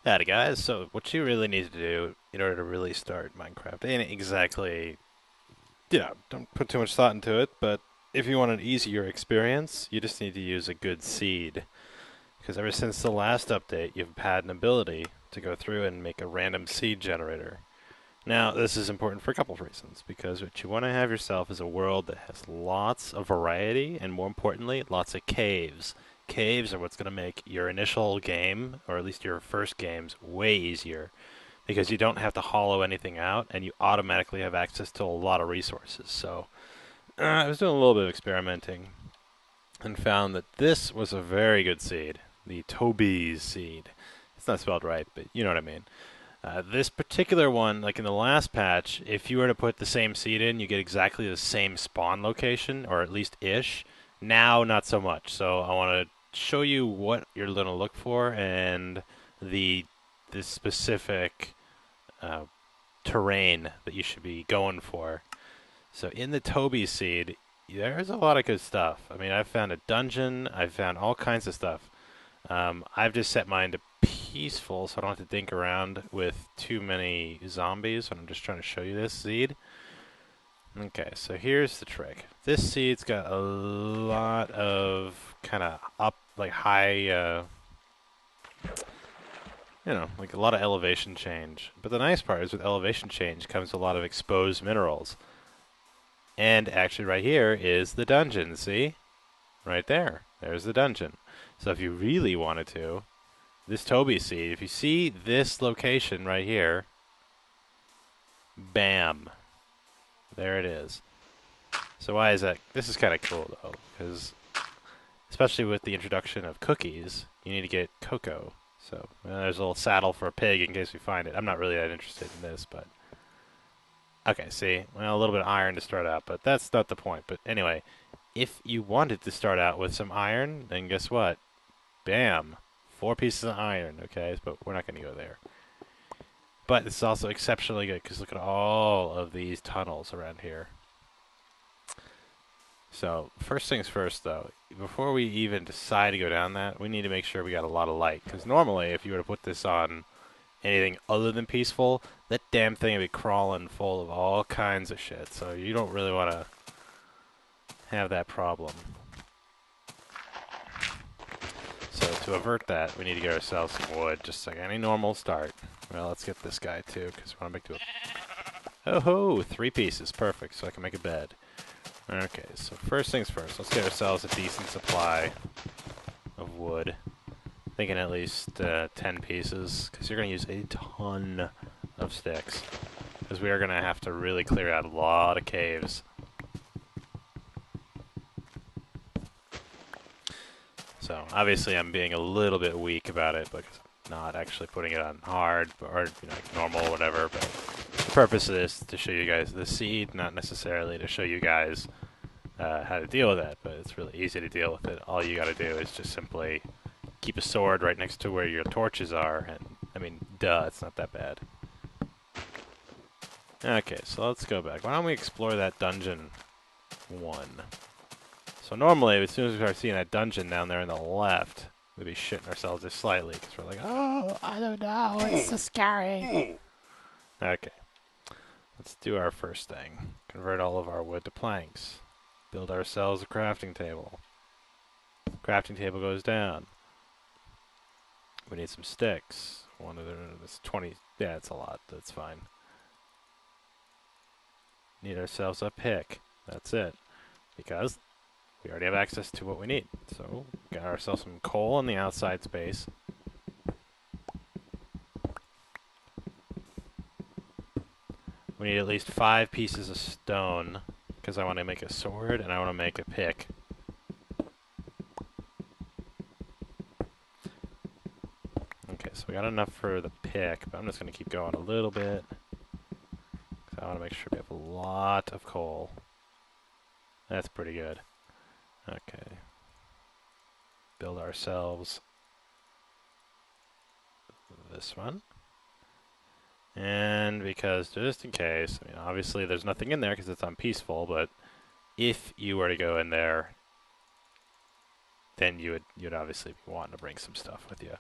Howdy guys, so what you really need to do in order to really start Minecraft ain't exactly, don't put too much thought into it, but if you want an easier experience, you just need to use a good seed. Because ever since the last update, you've had an ability to go through and make a random seed generator. Now, this is important for a couple of reasons, because what you want to have yourself is a world that has lots of variety, and more importantly, lots of caves. Caves are what's going to make your initial game, or at least your first games, way easier, because you don't have to hollow anything out, and you automatically have access to a lot of resources. So, I was doing a little bit of experimenting, and found that this was a very good seed, the toibys seed. It's not spelled right, but you know what I mean. This particular one, like in the last patch, if you were to put the same seed in, you get exactly the same spawn location, or at least ish. Now, not so much. So I want to show you what you're going to look for and the the specific uh, terrain that you should be going for. So in the Toby seed, there's a lot of good stuff. I mean, I've found a dungeon. I've found all kinds of stuff. I've just set mine to peaceful, so I don't have to dink around with too many zombies. And I'm just trying to show you this seed. Okay, so here's the trick. This seed's got a lot of kind of up, like high, like a lot of elevation change. But the nice part is with elevation change comes a lot of exposed minerals. And actually, right here is the dungeon. See? Right there. There's the dungeon. So if you really wanted to, this Toby seed, if you see this location right here, bam, there it is. So why is that? This is kind of cool though, because especially with the introduction of cookies, you need to get cocoa. So there's a little saddle for a pig in case we find it. I'm not really that interested in this, but okay. See, well, a little bit of iron to start out, but that's not the point. But anyway, if you wanted to start out with some iron, then guess what? Bam, 4 pieces of iron. Okay, but we're not going to go there. But it's also exceptionally good because look at all of these tunnels around here. So first things first, though, before we even decide to go down that, we need to make sure we got a lot of light. Because normally, if you were to put this on anything other than peaceful, that damn thing would be crawling full of all kinds of shit. So you don't really want to have that problem. So to avert that, we need to get ourselves some wood, just like any normal start. Well, let's get this guy too, because we want to make Oh ho! 3 pieces, perfect. So I can make a bed. Okay, so first things first, let's get ourselves a decent supply of wood. Thinking at least 10 pieces, because you're going to use a ton of sticks. Because we are going to have to really clear out a lot of caves. So obviously I'm being a little bit weak about it because I'm not actually putting it on hard or like normal or whatever. But the purpose of this is to show you guys the seed, not necessarily to show you guys how to deal with that. But it's really easy to deal with it. All you got to do is just simply keep a sword right next to where your torches are, and I mean, duh, it's not that bad. Okay, so let's go back. Why don't we explore that dungeon 1? So normally, as soon as we start seeing that dungeon down there on the left, we'd be shitting ourselves just slightly because we're like, oh, I don't know, it's so scary. Okay, let's do our first thing. Convert all of our wood to planks. Build ourselves a crafting table. Crafting table goes down. We need some sticks. One of this 20. Yeah, it's a lot. That's fine. Need ourselves a pick. That's it. Because we already have access to what we need. So, got ourselves some coal in the outside space. We need at least 5 pieces of stone, because I want to make a sword and I want to make a pick. Okay, so we got enough for the pick, but I'm just going to keep going a little bit. I want to make sure we have a lot of coal. That's pretty good. Okay. Build ourselves this one. And because, just in case, I mean, obviously there's nothing in there because it's on peaceful, but if you were to go in there, then you'd obviously be wanting to bring some stuff with you.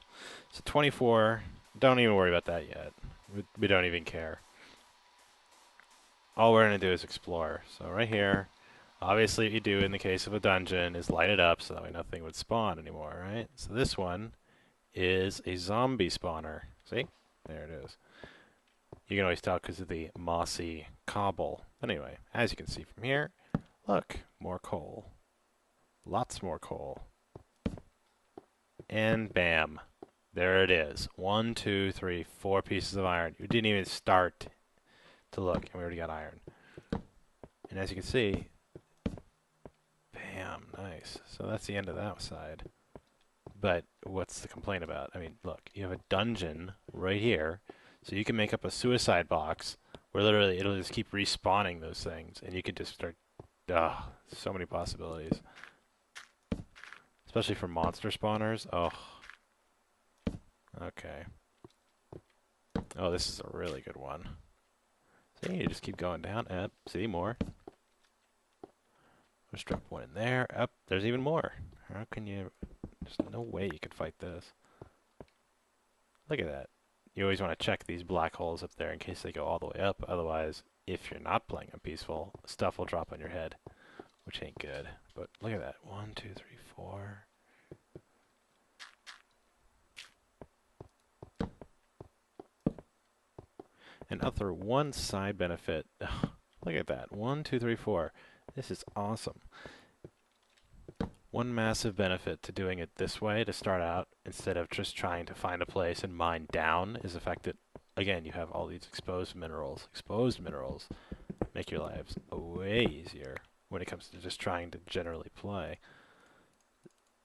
So 24 don't even worry about that yet. We don't even care. All we're going to do is explore. So right here, obviously what you do in the case of a dungeon is light it up so that way nothing would spawn anymore, right? So this one is a zombie spawner. See? There it is. You can always tell because of the mossy cobble. Anyway, as you can see from here, look, more coal. Lots more coal. And bam. There it is. 1, 2, 3, 4 pieces of iron. You didn't even start to look, and we already got iron. And as you can see, bam, nice. So that's the end of that side. But what's the complaint about? I mean, look, you have a dungeon right here, so you can make up a suicide box where literally it'll just keep respawning those things, and you can just start. So many possibilities. Especially for monster spawners. Oh. Okay. Oh, this is a really good one. See, you just keep going down. Up. See, more. Let's drop one in there. Up. There's even more. How can you... There's no way you could fight this. Look at that. You always want to check these black holes up there in case they go all the way up. Otherwise, if you're not playing on peaceful, stuff will drop on your head, which ain't good. But look at that. 1, 2, 3, 4. And other one side benefit. Look at that. 1, 2, 3, 4. This is awesome. One massive benefit to doing it this way to start out instead of just trying to find a place and mine down is the fact that, again, you have all these exposed minerals. Exposed minerals make your lives way easier when it comes to just trying to generally play.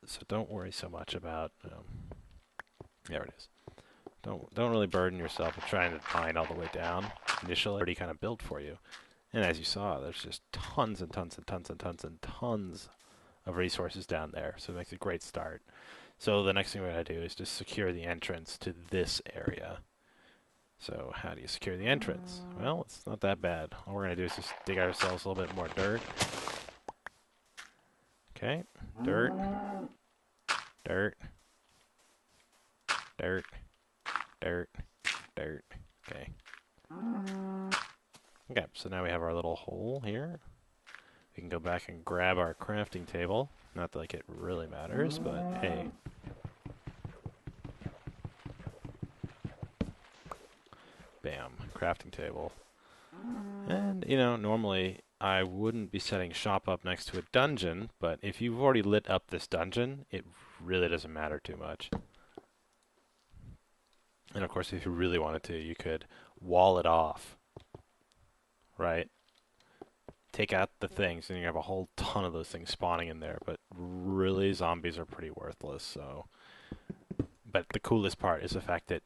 So don't worry so much about... there it is. Don't really burden yourself with trying to mine all the way down. Initially, already kind of built for you. And as you saw, there's just tons and tons and tons and tons and tons of resources down there. So it makes a great start. So the next thing we're going to do is just secure the entrance to this area. So how do you secure the entrance? Well, it's not that bad. All we're going to do is just dig ourselves a little bit more dirt. Okay. Dirt. Dirt. Dirt. Dirt. Dirt. Okay. Okay, so now we have our little hole here. We can go back and grab our crafting table. Not that like it really matters, but hey. Bam, crafting table. And, you know, normally I wouldn't be setting shop up next to a dungeon, but if you've already lit up this dungeon, it really doesn't matter too much. And of course, if you really wanted to, you could wall it off, right? Take out the things, and you have a whole ton of those things spawning in there. But really, zombies are pretty worthless. So, but the coolest part is the fact that,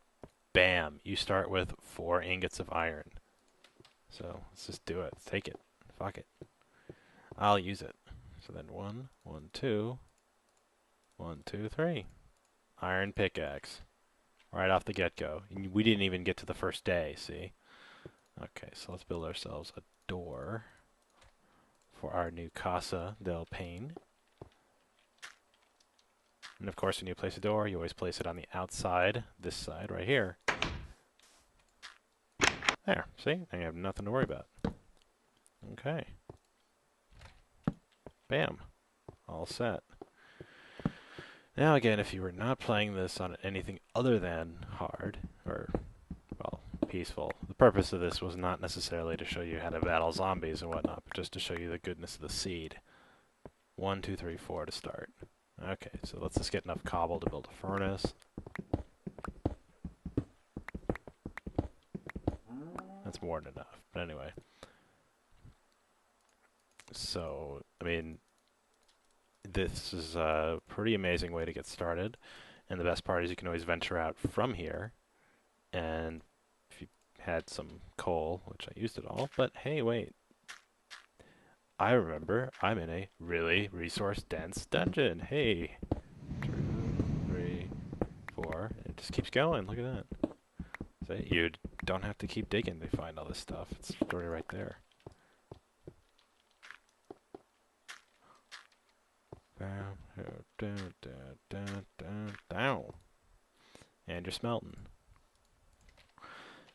bam, you start with 4 ingots of iron. So let's just do it. Let's take it. Fuck it. I'll use it. So then 1, 1, 2, 1, 2, 3. Iron pickaxe. Right off the get-go. We didn't even get to the first day, see? Okay, so let's build ourselves a door for our new Casa del Pain. And of course, when you place a door, you always place it on the outside, this side right here. There, see? Now you have nothing to worry about. Okay. Bam. All set. Now again, if you were not playing this on anything other than hard, or, well, peaceful, the purpose of this was not necessarily to show you how to battle zombies and whatnot, but just to show you the goodness of the seed. 1, 2, 3, 4 to start. Okay, so let's just get enough cobble to build a furnace. That's more than enough, but anyway. So, I mean, this is a pretty amazing way to get started. And the best part is you can always venture out from here. And if you had some coal, which I used it all, but hey, wait. I remember I'm in a really resource-dense dungeon. Hey. 2, 3, 4. It just keeps going. Look at that. See, you don't have to keep digging to find all this stuff. It's already right there. Down. And you're smelting.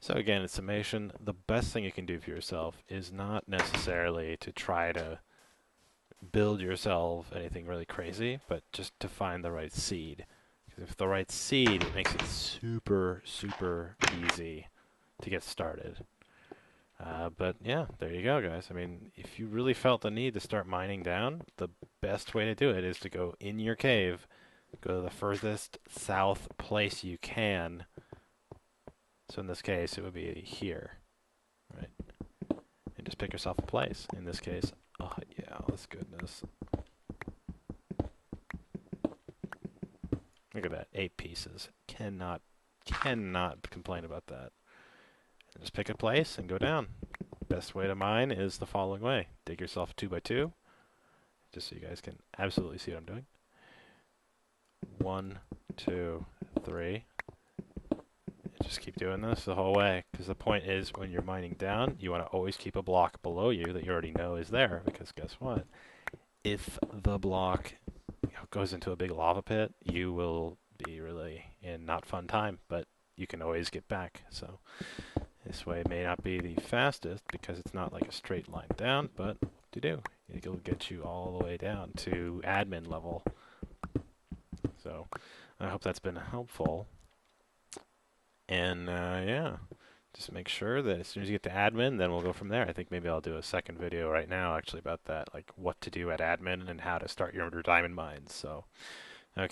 So again, in summation, the best thing you can do for yourself is not necessarily to try to build yourself anything really crazy, but just to find the right seed. Because if the right seed, it makes it super, super easy to get started. But yeah, there you go, guys. I mean, if you really felt the need to start mining down, the best way to do it is to go in your cave, go to the furthest south place you can. So in this case, it would be here, right? And just pick yourself a place. In this case, oh yeah, let's goodness. Look at that, 8 pieces. Cannot complain about that. And just pick a place and go down. Best way to mine is the following way. Dig yourself a 2x2, just so you guys can absolutely see what I'm doing. 1, 2, 3. And just keep doing this the whole way, because the point is when you're mining down, you want to always keep a block below you that you already know is there, because guess what? If the block goes into a big lava pit, you will be really in not fun time, but you can always get back. So this way may not be the fastest because it's not like a straight line down, but to do, it'll get you all the way down to admin level. So I hope that's been helpful. And yeah, just make sure that as soon as you get to admin, then we'll go from there. I think maybe I'll do a second video right now actually about that, like what to do at admin and how to start your diamond mines. So, okay.